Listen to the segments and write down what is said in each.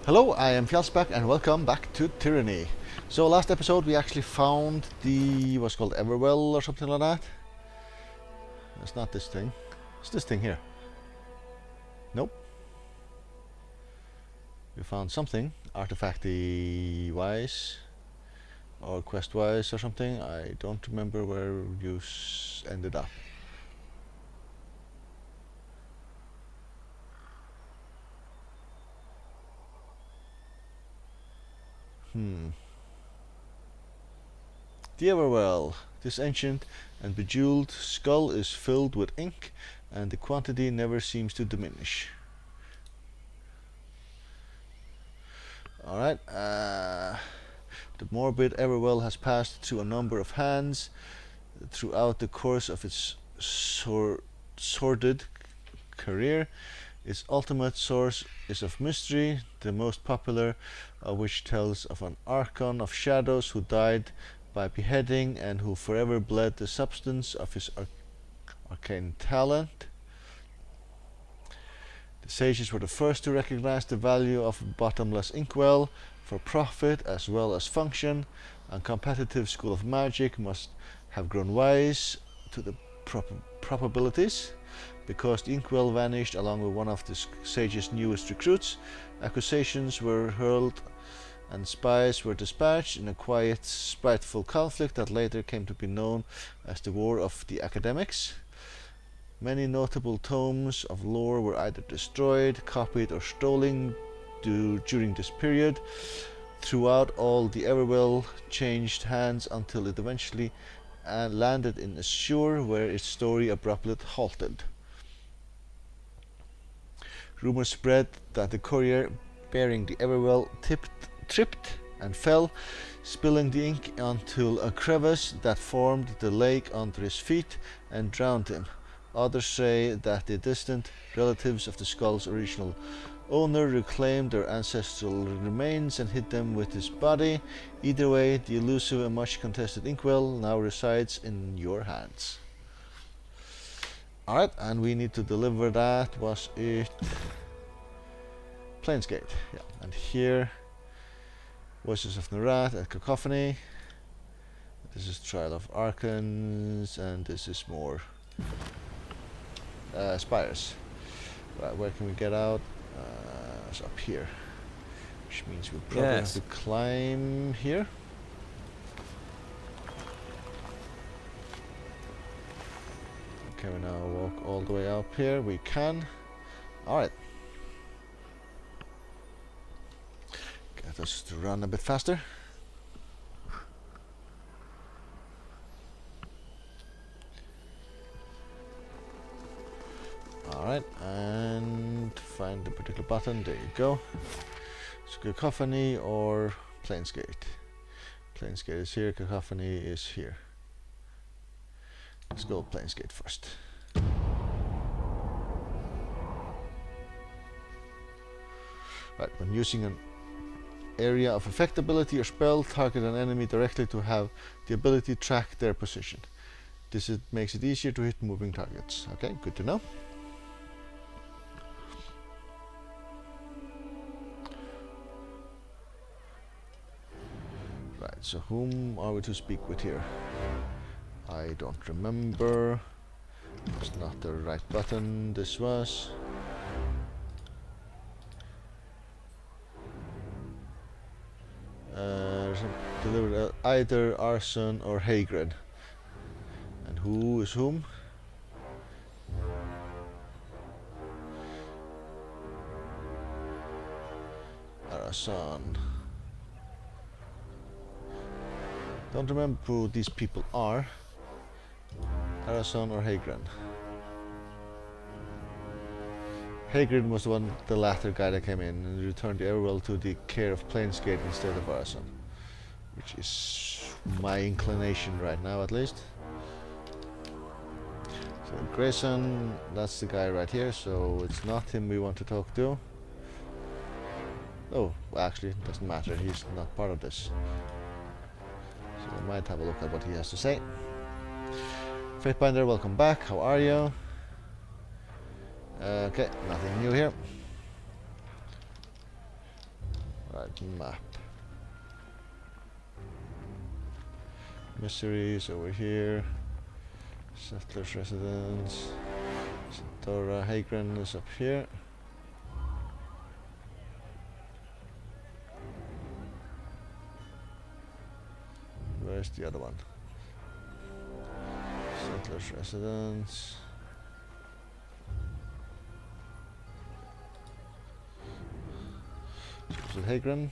Hello, I am Fjallsback and welcome back to Tyranny. So last episode we actually found the what's called Everwell or something like that. It's not this thing. It's this thing here. Nope. We found something artifacty wise or quest wise or something. I don't remember where you ended up. The Everwell. This ancient and bejeweled skull is filled with ink, and the quantity never seems to diminish. Alright, the morbid Everwell has passed through a number of hands throughout the course of its sordid career. Its ultimate source is of mystery, the most popular of which tells of an archon of shadows who died by beheading and who forever bled the substance of his arcane talent. The sages were the first to recognize the value of a bottomless inkwell for profit as well as function. A competitive school of magic must have grown wise to the probabilities. Because the inkwell vanished along with one of the sage's newest recruits, accusations were hurled and spies were dispatched in a quiet, spiteful conflict that later came to be known as the War of the Academics. Many notable tomes of lore were either destroyed, copied, or stolen during this period. Throughout all, the Everwell changed hands until it eventually landed in Azure, where its story abruptly halted. Rumors spread that the courier bearing the Everwell tripped and fell, spilling the ink onto a crevice that formed the lake under his feet and drowned him. Others say that the distant relatives of the skull's original owner reclaimed their ancestral remains and hid them with his body. Either way, the elusive and much contested inkwell now resides in your hands. Alright, and we need to deliver that. Was it Plainsgate? Yeah, and here Voices of Nerat and Cacophony. This is Trial of Archons, and this is more Spires. Right, where can we get out? It's up here, which means we'll probably have to climb here. Can we now walk all the way up here? We can. Alright. Get us to run a bit faster. Alright, and find the particular button. There you go. So Cacophony or Plainsgate. Plainsgate is here, Cacophony is here. Let's go Plainsgate first. Right, when using an area of effect ability or spell, target an enemy directly to have the ability track their position. This makes it easier to hit moving targets. Okay, good to know. Right, so whom are we to speak with here? I don't remember. It's not the right button. This was. Delivered either Arson or Hagrid. And who is whom? Arson. Don't remember who these people are. Arson or Hagrid. Hagrid was the latter guy that came in and returned the Everwell to the care of Plainsgate instead of Arson, which is my inclination right now, at least. So Grayson, that's the guy right here, so it's not him we want to talk to. Oh, well, actually, it doesn't matter, he's not part of this. So we might have a look at what he has to say. Fatebinder, welcome back, how are you? Okay, nothing new here. Alright, map. Mysteries over here. Settlers residence. Dora Hagren is up here. Where's the other one? Settlers residence. So is it Hagren?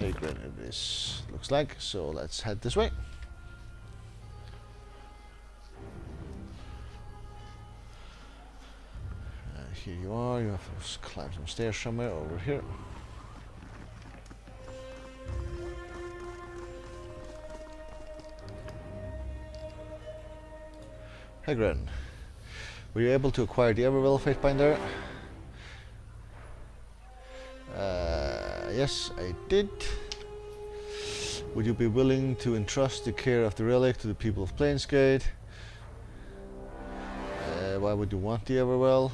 Hagren it is, looks like. So let's head this way. Here you are. You have to climb some stairs somewhere over here. Hagren, were you able to acquire the Everwell Fatebinder? Yes, I did. Would you be willing to entrust the care of the relic to the people of Planesgate? Why would you want the Everwell?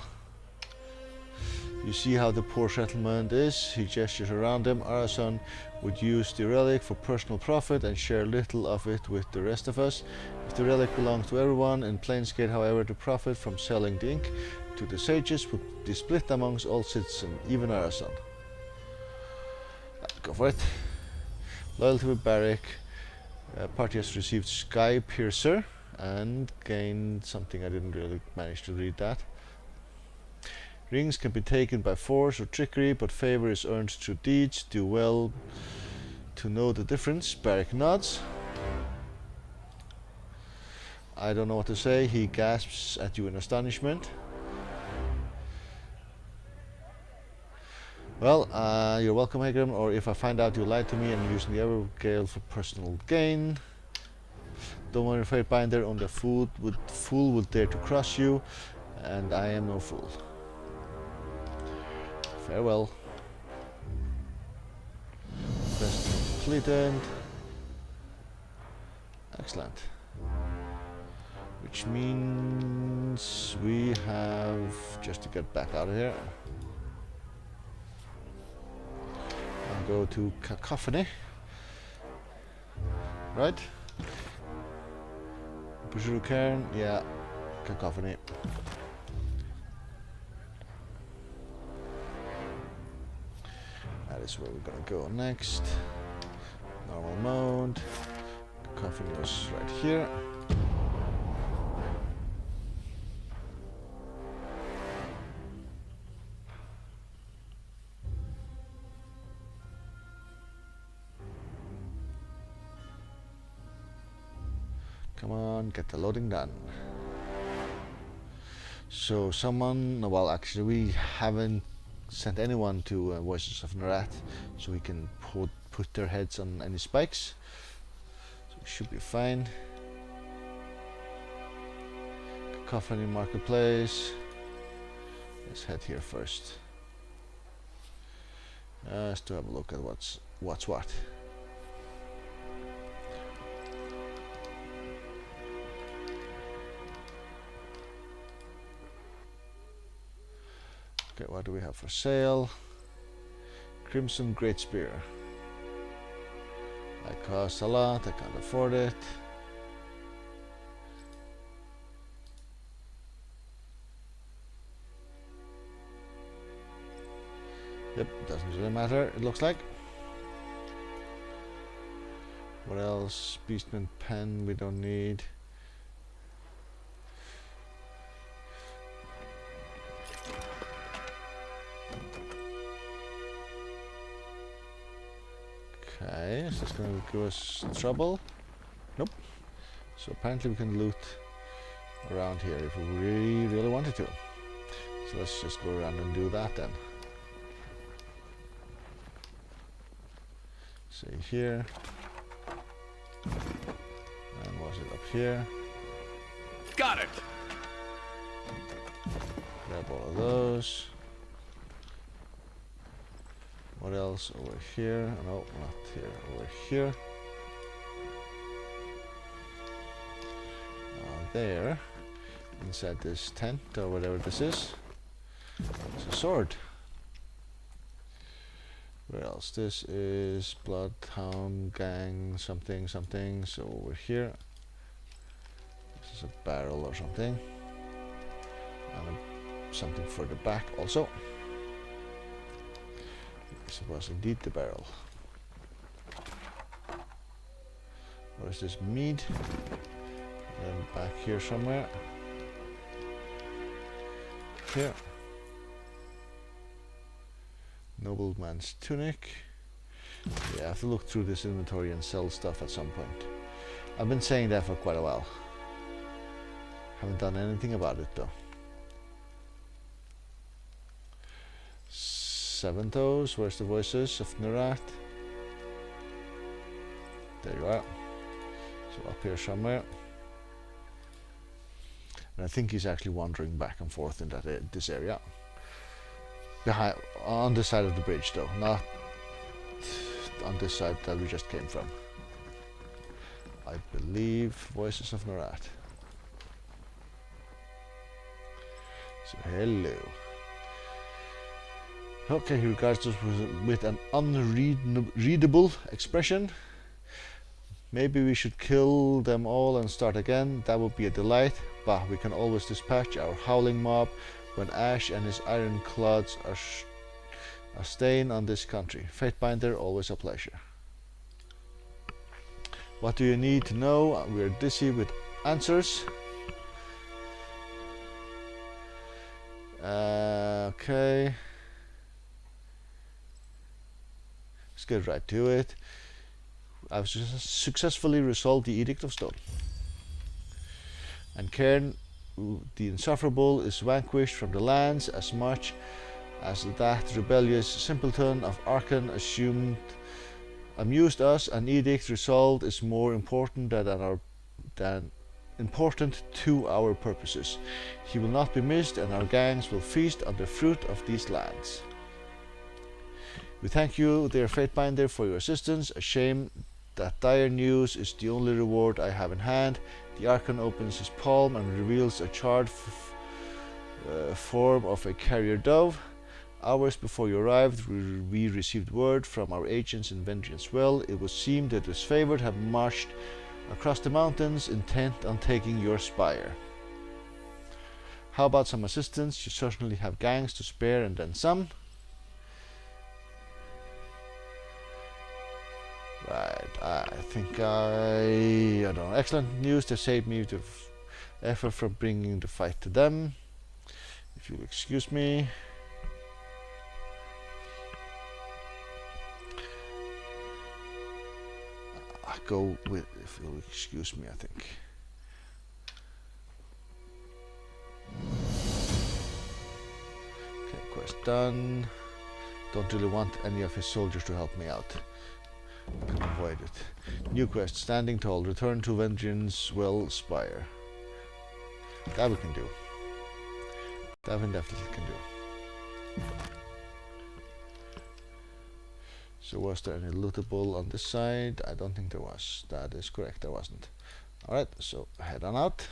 You see how the poor settlement is. He gestures around them. Arason would use the relic for personal profit and share little of it with the rest of us. If the relic belonged to everyone in Planesgate, however, the profit from selling the ink to the sages would be split amongst all citizens, even Arason. Go for it. Loyalty with Barrick. Party has received Sky Piercer and gained something. I didn't really manage to read that. Rings can be taken by force or trickery, but favor is earned through deeds. Do well to know the difference. Barrick nods. I don't know what to say. He gasps at you in astonishment. Well, you're welcome, Hagrim, or if I find out you lied to me and you're using the Evergale for personal gain. Don't worry, Fatebinder, on the fool would dare to cross you, and I am no fool. Farewell. Quest completed. Excellent. Which means we have just to get back out of here and go to Cacophony. Right? Bujuru Cairn, yeah, Cacophony. That is where we're gonna go next. Normal mode. Cacophony is right here. Come on, get the loading done. So someone, well actually we haven't sent anyone to Voices of Narath, so we can put their heads on any spikes. So we should be fine. Cacophony Marketplace. Let's head here first. Just to have a look at what's what. Okay, what do we have for sale? Crimson Great Spear. That costs a lot, I can't afford it. Yep, doesn't really matter, it looks like. What else? Beastman Pen we don't need. Okay, is this going to give us trouble? Nope. So apparently we can loot around here if we really wanted to. So let's just go around and do that then. See here. And was it up here? Got it! Grab all of those. What else over here? No, not here. Over here. There, inside this tent or whatever this is. It's a sword. Where else? This is Bloodhound Gang something something. So over here. This is a barrel or something. And something further back also. This was indeed the barrel. Where is this mead? And then back here somewhere. Here. Nobleman's tunic. Yeah, I have to look through this inventory and sell stuff at some point. I've been saying that for quite a while. Haven't done anything about it though. 7 toes, where's the voices of Nurat? There you are. So up here somewhere. And I think he's actually wandering back and forth in that this area. Behind, on the side of the bridge though, not on this side that we just came from. I believe voices of Nurat. So hello. Okay, he regards us with an unreadable expression. Maybe we should kill them all and start again. That would be a delight. But we can always dispatch our howling mob when Ash and his ironclads are staying on this country. Fatebinder, always a pleasure. What do you need to know? We're dizzy with answers. Okay. Let's get right to it. I've successfully resolved the Edict of Stone. And Cairn, the insufferable, is vanquished from the lands as much as that rebellious simpleton of Arkan amused us. An edict resolved is more important than important to our purposes. He will not be missed, and our gangs will feast on the fruit of these lands. We thank you, dear Fatebinder, for your assistance. A shame that dire news is the only reward I have in hand. The Archon opens his palm and reveals a charred form of a carrier dove. Hours before you arrived, we received word from our agents in Vengeance Well. It would seem that the Disfavored have marched across the mountains intent on taking your spire. How about some assistance? You certainly have gangs to spare and then some. Right, I think I don't know. Excellent news. They saved me the effort from bringing the fight to them. If you'll excuse me. I'll go with, if you'll excuse me, I think. Okay, quest done. Don't really want any of his soldiers to help me out. Can avoid it. New quest, standing tall, return to Vengeance Well Spire. That we can do. That we definitely can do. So was there any lootable on this side? I don't think there was. That is correct, there wasn't. Alright, so head on out.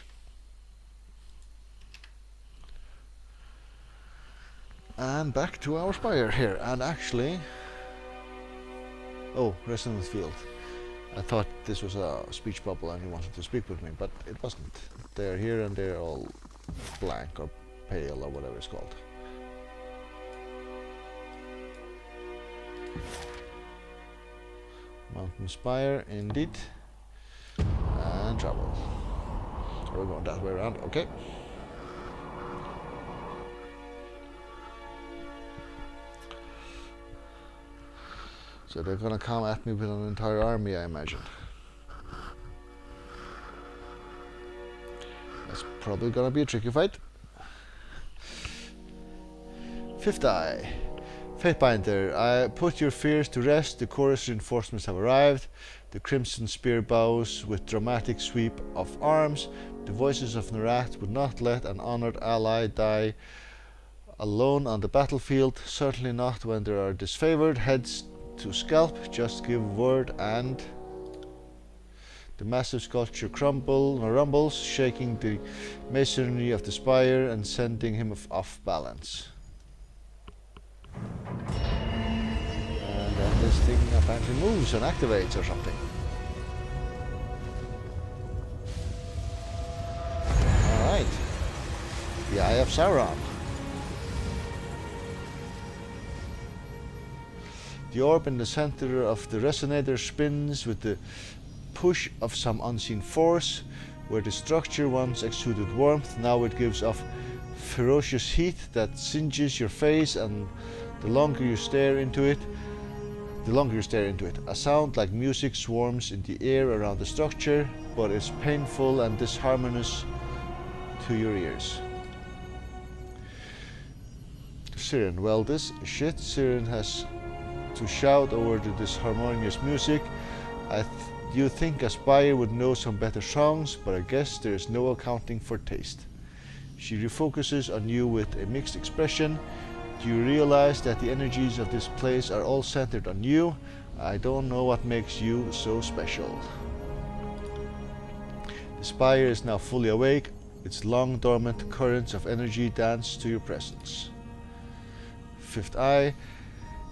And back to our spire here. And actually... Oh, Resonance Field. I thought this was a speech bubble and he wanted to speak with me, but it wasn't. They're here and they're all blank or pale or whatever it's called. Mountain Spire, indeed. And travel. We're going that way around, okay. So they're gonna come at me with an entire army, I imagine. That's probably gonna be a tricky fight. Fifth Eye. Fatebinder, I put your fears to rest. The chorus reinforcements have arrived. The Crimson Spear bows with dramatic sweep of arms. The voices of Nurat would not let an honored ally die alone on the battlefield. Certainly not when there are disfavored heads to scalp. Just give word and the massive sculpture rumbles, shaking the masonry of the spire and sending him off balance. this thing apparently moves and activates or something. Alright. The Eye of Sauron. The orb in the center of the resonator spins with the push of some unseen force. Where the structure once exuded warmth, now it gives off ferocious heat that singes your face, and the longer you stare into it, a sound like music swarms in the air around the structure, but is painful and disharmonious to your ears. Siren, well, this shit, Siren has to shout over the disharmonious music. You think a spire would know some better songs, but I guess there is no accounting for taste. She refocuses on you with a mixed expression. Do you realize that the energies of this place are all centered on you? I don't know what makes you so special. The spire is now fully awake. Its long dormant currents of energy dance to your presence. Fifth eye.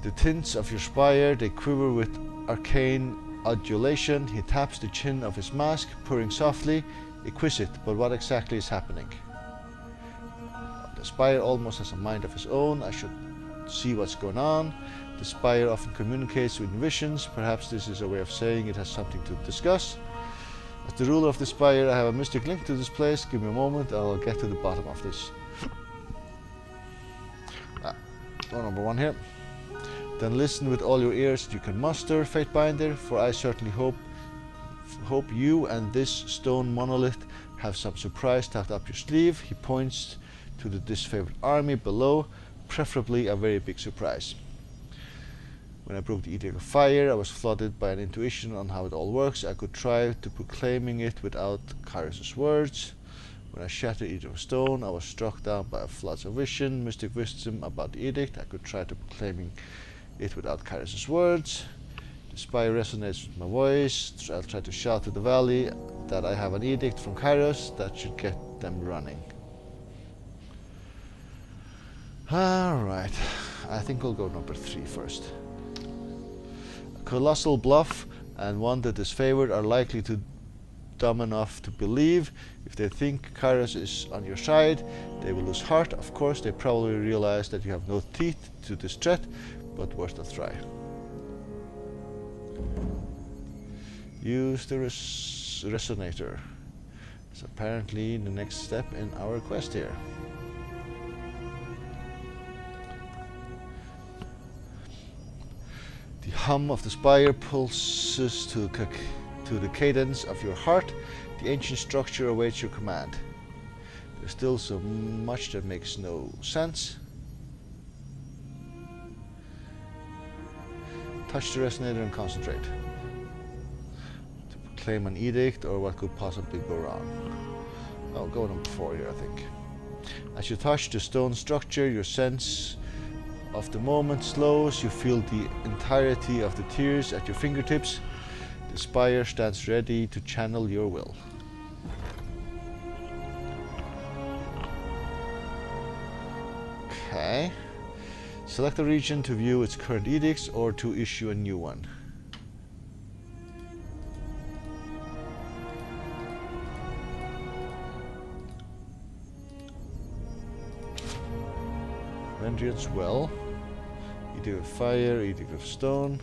The tints of your spire, they quiver with arcane adulation. He taps the chin of his mask, purring softly. Exquisite, but what exactly is happening? The spire almost has a mind of his own. I should see what's going on. The spire often communicates with visions. Perhaps this is a way of saying it has something to discuss. As the ruler of the spire, I have a mystic link to this place. Give me a moment, I'll get to the bottom of this. Number one here. Then listen with all your ears you can muster, Fatebinder, for I certainly hope you and this stone monolith have some surprise tucked up your sleeve. He points to the disfavored army below, preferably a very big surprise. When I broke the Edict of Fire, I was flooded by an intuition on how it all works. I could try to proclaiming it without Kyros's words. When I shattered Edict of Stone, I was struck down by a flood of vision, mystic wisdom about the edict. I could try to proclaiming it without Kyros's words. The spire resonates with my voice. I'll try to shout to the valley that I have an edict from Kyros that should get them running. Alright, I think we'll go number 3 first. A colossal bluff and one that is favored are likely to dumb enough to believe. If they think Kairos is on your side, they will lose heart. Of course, they probably realize that you have no teeth to this threat, but worth a try. Use the resonator. It's apparently the next step in our quest here. The hum of the spire pulses to the cadence of your heart. The ancient structure awaits your command. There's still so much that makes no sense. Touch the resonator and concentrate. To proclaim an edict, or what could possibly go wrong? I'll go number 4 here, I think. As you touch the stone structure, your sense of the moment slows. You feel the entirety of the tears at your fingertips. The spire stands ready to channel your will. Okay. Select a region to view its current edicts or to issue a new one. Vengeance Well. Edict of Fire, Edict of Stone.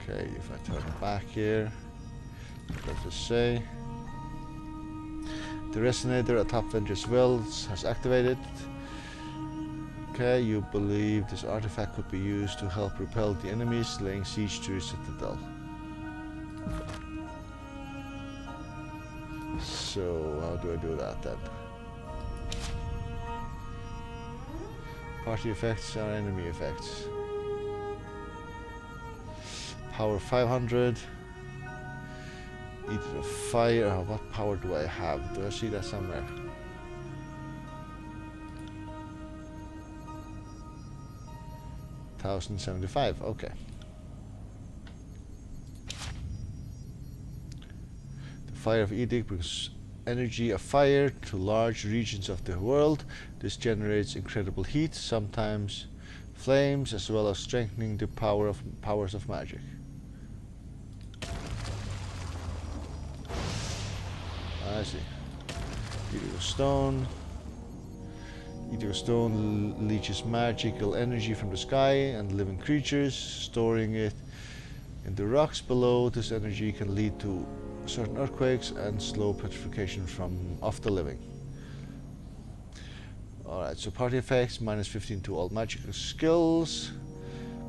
Okay, if I turn back here, what does this say? The resonator atop Vengeance Wells has activated. Okay, you believe this artifact could be used to help repel the enemies laying siege to your citadel. So, how do I do that then? Party effects are enemy effects. Power 500. Edict of Fire. What power do I have? Do I see that somewhere? $1,075. Okay. The Fire of Edict brings energy of fire to large regions of the world. This generates incredible heat. Sometimes flames, as well as strengthening the powers of magic. I see. Eater stone. Eater stone leeches magical energy from the sky and living creatures, storing it in the rocks below. This energy can lead to certain earthquakes and slow petrification of the living. Alright, so party effects, minus 15 to all magical skills,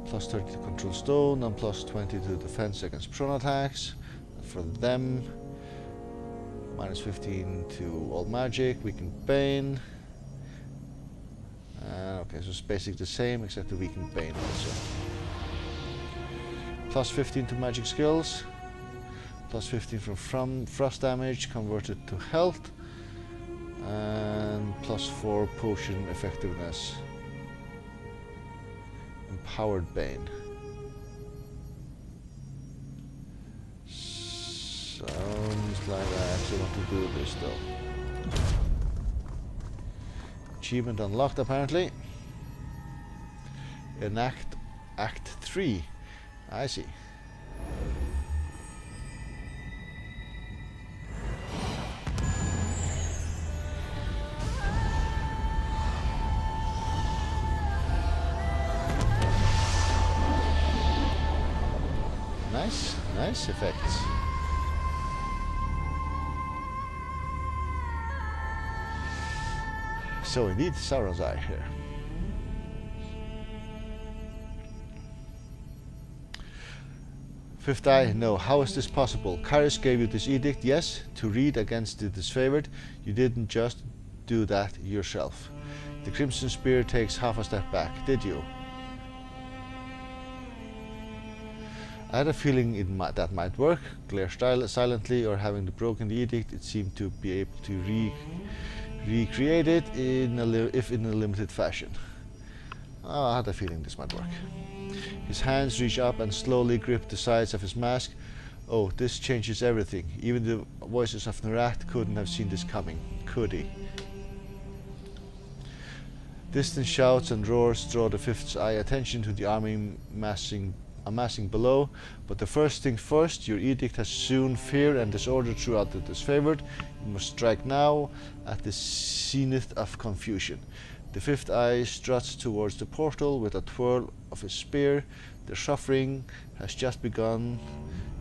plus 30 to control stone, and plus 20 to defense against prone attacks. And for them, minus 15 to all magic, weaken bane. Okay, so it's basically the same except the weakened bane also. Plus 15 to magic skills, plus 15 from frost damage converted to health, and plus 4 potion effectiveness. Empowered bane. Sounds like I actually want to do this though. Achievement unlocked apparently. In Act 3. I see. Nice effects. So indeed, Sauron's Eye here. Fifth Eye, no. How is this possible? Kyrus gave you this edict, yes, to read against the disfavored. You didn't just do that yourself. The Crimson Spear takes half a step back, did you? I had a feeling that might work. Glare silently, or having broken the edict, it seemed to be able to recreate it if in a limited fashion. Oh, I had a feeling this might work. His hands reach up and slowly grip the sides of his mask. Oh, this changes everything. Even the voices of Nerat couldn't have seen this coming, could he? Distant shouts and roars draw the Fifth Eye attention to the army amassing below, but the first thing first, your edict has sown fear and disorder throughout the disfavored. You must strike now at the zenith of confusion. The Fifth Eye struts towards the portal with a twirl of his spear. The suffering has just begun.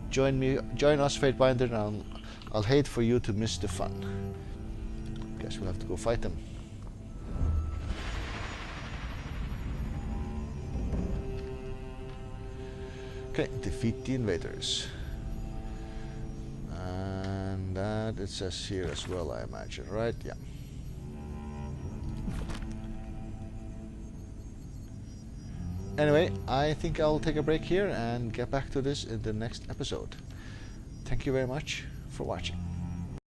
Join us, Fatebinder, and I'll hate for you to miss the fun. Guess we'll have to go fight them. Okay, defeat the invaders. And that it says here as well, I imagine, right? Yeah. Anyway, I think I'll take a break here and get back to this in the next episode. Thank you very much for watching.